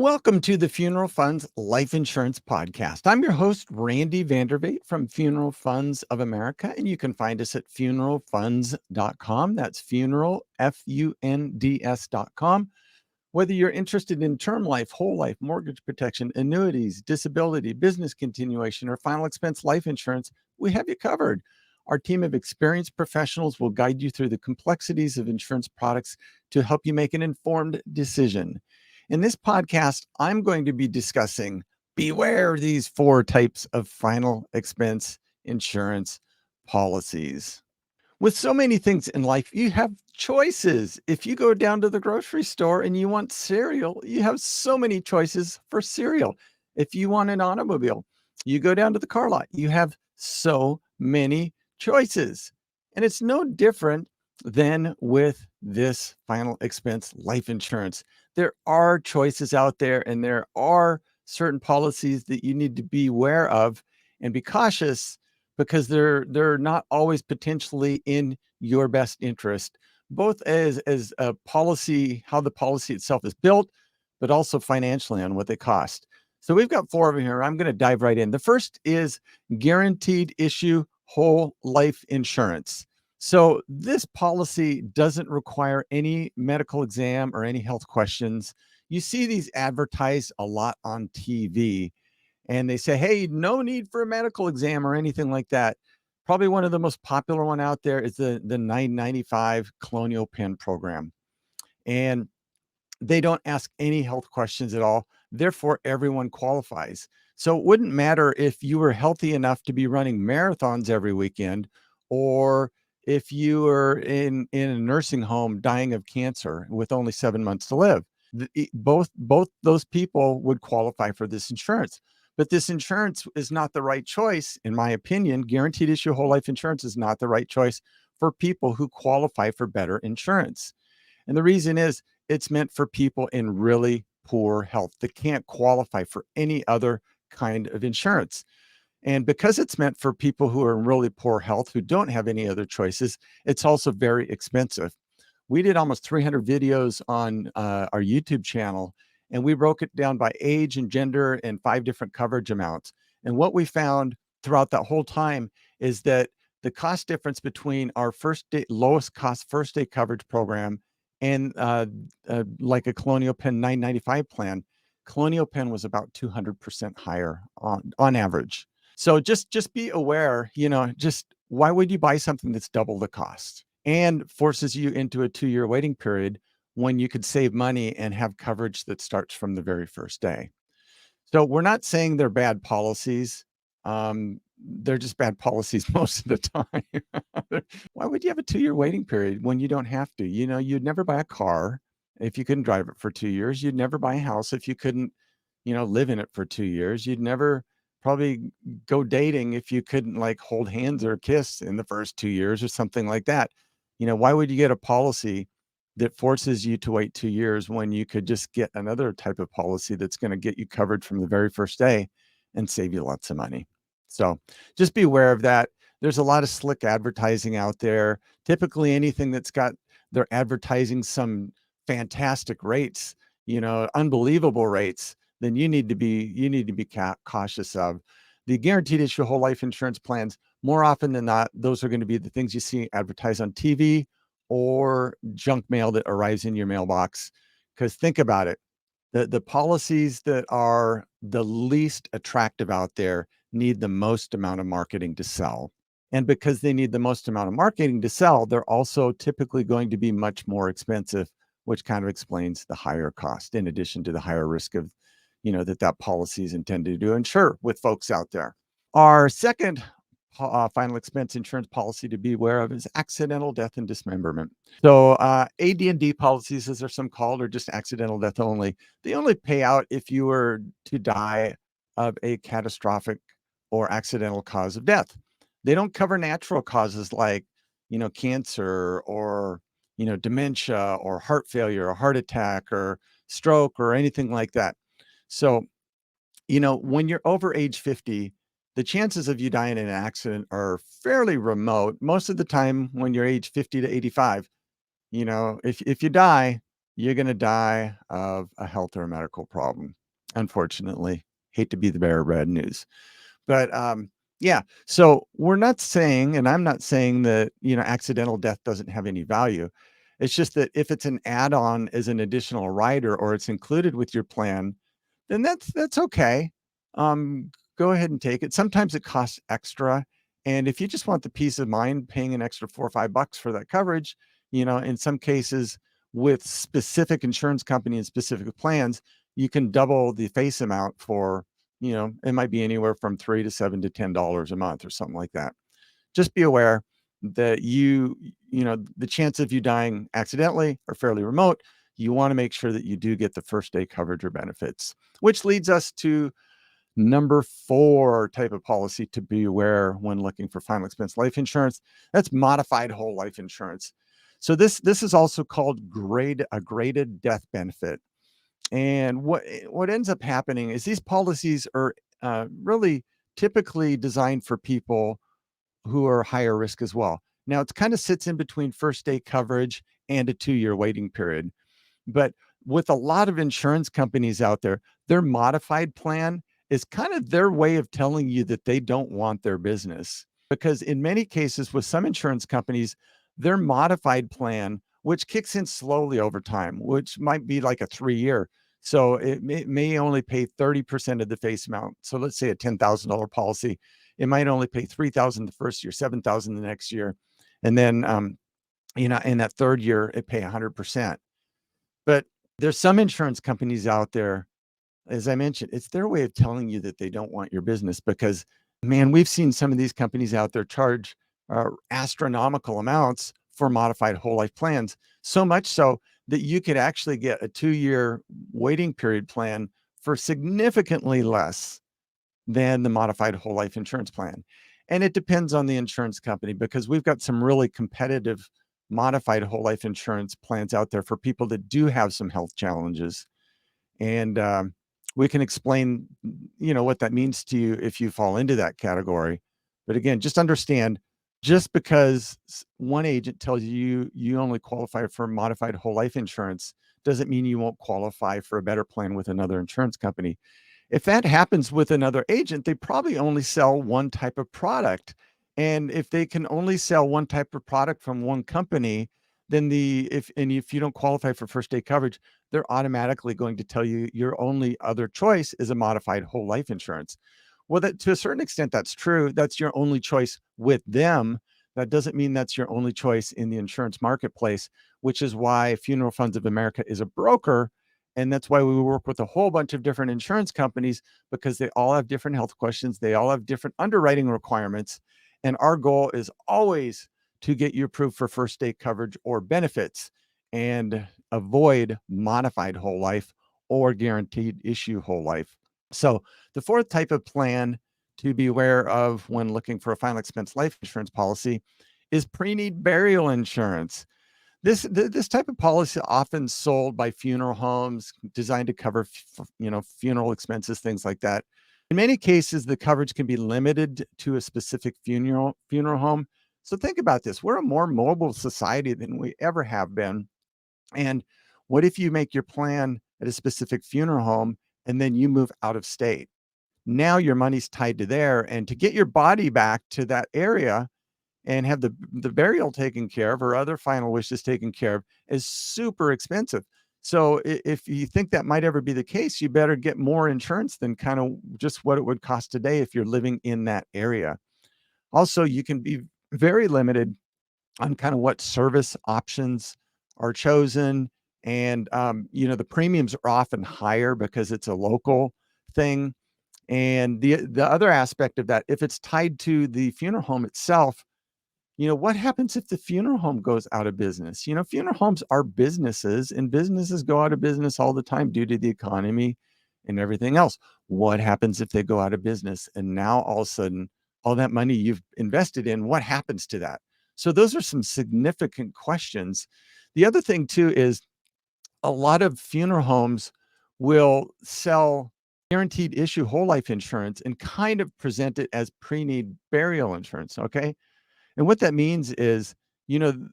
Welcome to the Funeral Funds Life Insurance Podcast. I'm your host, Randy Vandervate from Funeral Funds of America, and you can find us at funeralfunds.com. That's funeral, Funds.com. Whether you're interested in term life, whole life, mortgage protection, annuities, disability, business continuation, or final expense life insurance, we have you covered. Our team of experienced professionals will guide you through the complexities of insurance products to help you make an informed decision. In this podcast, I'm going to be discussing beware these four types of final expense insurance policies. With so many things in life, you have choices. If you go down to the grocery store and you want cereal, you have so many choices for cereal. If you want an automobile, you go down to the car lot, you have so many choices. And it's no different than with this final expense life insurance. There are choices out there, and there are certain policies that you need to be aware of and be cautious because they're not always potentially in your best interest, both as a policy, how the policy itself is built, but also financially on what they cost. So we've got four of them here. I'm going to dive right in. The first is guaranteed issue whole life insurance. So this policy doesn't require any medical exam or any health questions. You see these advertised a lot on TV, and they say, hey, no need for a medical exam or anything like that. Probably one of the most popular one out there is the 995 Colonial Penn program. And they don't ask any health questions at all. Therefore, everyone qualifies. So it wouldn't matter if you were healthy enough to be running marathons every weekend, or if you were in a nursing home dying of cancer with only 7 months to live. Both those people would qualify for this insurance. But this insurance is not the right choice, in my opinion. Guaranteed issue whole life insurance is not the right choice for people who qualify for better insurance. And the reason is it's meant for people in really poor health that can't qualify for any other kind of insurance. And because it's meant for people who are in really poor health, who don't have any other choices, it's also very expensive. We did almost 300 videos on our YouTube channel, and we broke it down by age and gender and 5 different coverage amounts. And what we found throughout that whole time is that the cost difference between our lowest cost first day coverage program and like a Colonial Penn 995 plan, Colonial Penn was about 200% higher on average. So just be aware, just why would you buy something that's double the cost and forces you into a 2-year waiting period when you could save money and have coverage that starts from the very first day? So we're not saying they're bad policies. They're just bad policies most of the time. Why would you have a 2-year waiting period when you don't have to? You'd never buy a car if you couldn't drive it for 2 years. You'd never buy a house if you couldn't, live in it for 2 years. You'd never probably go dating if you couldn't like hold hands or kiss in the first 2 years or something like that. Why would you get a policy that forces you to wait 2 years when you could just get another type of policy that's going to get you covered from the very first day and save you lots of money? So just be aware of that. There's a lot of slick advertising out there. Typically anything that's got, they're advertising some fantastic rates, unbelievable rates, then you need to be cautious of. The guaranteed issue whole life insurance plans, more often than not, those are going to be the things you see advertised on TV or junk mail that arrives in your mailbox. Because think about it, the policies that are the least attractive out there need the most amount of marketing to sell. And because they need the most amount of marketing to sell, they're also typically going to be much more expensive, which kind of explains the higher cost, in addition to the higher risk of, that policy is intended to insure with folks out there. Our second final expense insurance policy to be aware of is accidental death and dismemberment. So AD&D policies, as they're some called, are just accidental death only. They only pay out if you were to die of a catastrophic or accidental cause of death. They don't cover natural causes like, cancer or, dementia or heart failure or heart attack or stroke or anything like that. So, when you're over age 50, the chances of you dying in an accident are fairly remote. Most of the time when you're age 50 to 85, if you die, you're going to die of a health or a medical problem. Unfortunately, hate to be the bearer of bad news. But yeah, so we're not saying, and I'm not saying that, accidental death doesn't have any value. It's just that if it's an add-on as an additional rider or it's included with your plan, then that's okay. Go ahead and take it. Sometimes it costs extra. And if you just want the peace of mind paying an extra $4 or $5 for that coverage, in some cases with specific insurance company and specific plans, you can double the face amount for, it might be anywhere from $3 to $7 to $10 a month or something like that. Just be aware that the chance of you dying accidentally are fairly remote. You want to make sure that you do get the first day coverage or benefits, which leads us to number 4 type of policy to be aware when looking for final expense life insurance. That's modified whole life insurance. So this is also called a graded death benefit. And what ends up happening is these policies are really typically designed for people who are higher risk as well. Now, it kind of sits in between first day coverage and a 2-year waiting period. But with a lot of insurance companies out there, their modified plan is kind of their way of telling you that they don't want their business. Because in many cases, with some insurance companies, their modified plan, which kicks in slowly over time, which might be like a 3-year. So it may only pay 30% of the face amount. So let's say a $10,000 policy, it might only pay $3,000 the first year, $7,000 the next year. And then, in that third year, it pay 100%. But there's some insurance companies out there, as I mentioned, it's their way of telling you that they don't want your business because, man, we've seen some of these companies out there charge astronomical amounts for modified whole life plans, so much so that you could actually get a 2-year waiting period plan for significantly less than the modified whole life insurance plan. And it depends on the insurance company because we've got some really competitive modified whole life insurance plans out there for people that do have some health challenges. And we can explain, what that means to you if you fall into that category. But again, just understand, just because one agent tells you you only qualify for modified whole life insurance doesn't mean you won't qualify for a better plan with another insurance company. If that happens with another agent, they probably only sell one type of product. And if they can only sell one type of product from one company, then if you don't qualify for first day coverage, they're automatically going to tell you your only other choice is a modified whole life insurance. Well, that to a certain extent, that's true. That's your only choice with them. That doesn't mean that's your only choice in the insurance marketplace, which is why Funeral Funds of America is a broker. And that's why we work with a whole bunch of different insurance companies because they all have different health questions. They all have different underwriting requirements. And our goal is always to get you approved for first day coverage or benefits and avoid modified whole life or guaranteed issue whole life. So the 4th type of plan to be aware of when looking for a final expense life insurance policy is pre-need burial insurance. This type of policy often sold by funeral homes designed to cover funeral expenses, things like that. In many cases, the coverage can be limited to a specific funeral home. So think about this. We're a more mobile society than we ever have been. And what if you make your plan at a specific funeral home and then you move out of state? Now your money's tied to there. And to get your body back to that area and have the burial taken care of or other final wishes taken care of is super expensive. So if you think that might ever be the case, you better get more insurance than kind of just what it would cost today if you're living in that area. Also, you can be very limited on kind of what service options are chosen. And, the premiums are often higher because it's a local thing. And the other aspect of that, if it's tied to the funeral home itself, what happens if the funeral home goes out of business? Funeral homes are businesses and businesses go out of business all the time due to the economy and everything else. What happens if they go out of business? And now all of a sudden, all that money you've invested in, what happens to that? So those are some significant questions. The other thing too is a lot of funeral homes will sell guaranteed issue whole life insurance and kind of present it as pre-need burial insurance. Okay. And what that means is,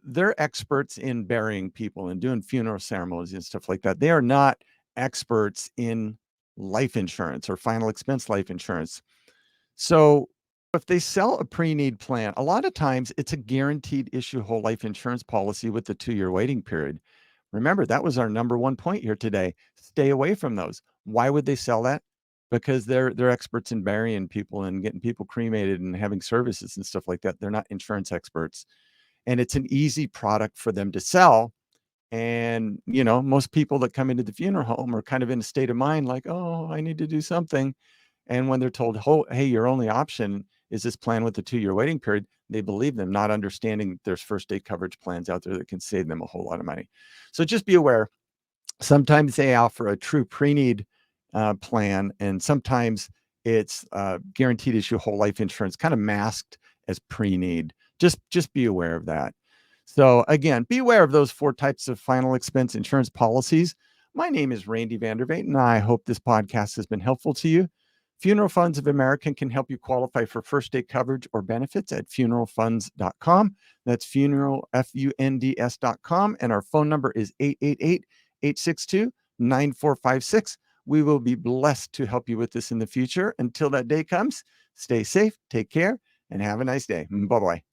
they're experts in burying people and doing funeral ceremonies and stuff like that. They are not experts in life insurance or final expense life insurance. So if they sell a pre-need plan, a lot of times it's a guaranteed issue whole life insurance policy with the 2-year waiting period. Remember, that was our number one point here today. Stay away from those. Why would they sell that? Because they're experts in burying people and getting people cremated and having services and stuff like that. They're not insurance experts. And it's an easy product for them to sell. And, most people that come into the funeral home are kind of in a state of mind like, oh, I need to do something. And when they're told, oh, hey, your only option is this plan with the 2-year waiting period, they believe them, not understanding there's first aid coverage plans out there that can save them a whole lot of money. So just be aware. Sometimes they offer a true pre-need plan, and sometimes it's guaranteed issue whole life insurance, kind of masked as pre-need. Just be aware of that. So again, be aware of those 4 types of final expense insurance policies. My name is Randy Vandervaet, and I hope this podcast has been helpful to you. Funeral Funds of America can help you qualify for first aid coverage or benefits at funeralfunds.com. That's funeral, FUNDS.com. And our phone number is 888-862-9456. We will be blessed to help you with this in the future. Until that day comes, stay safe, take care, and have a nice day. Bye-bye.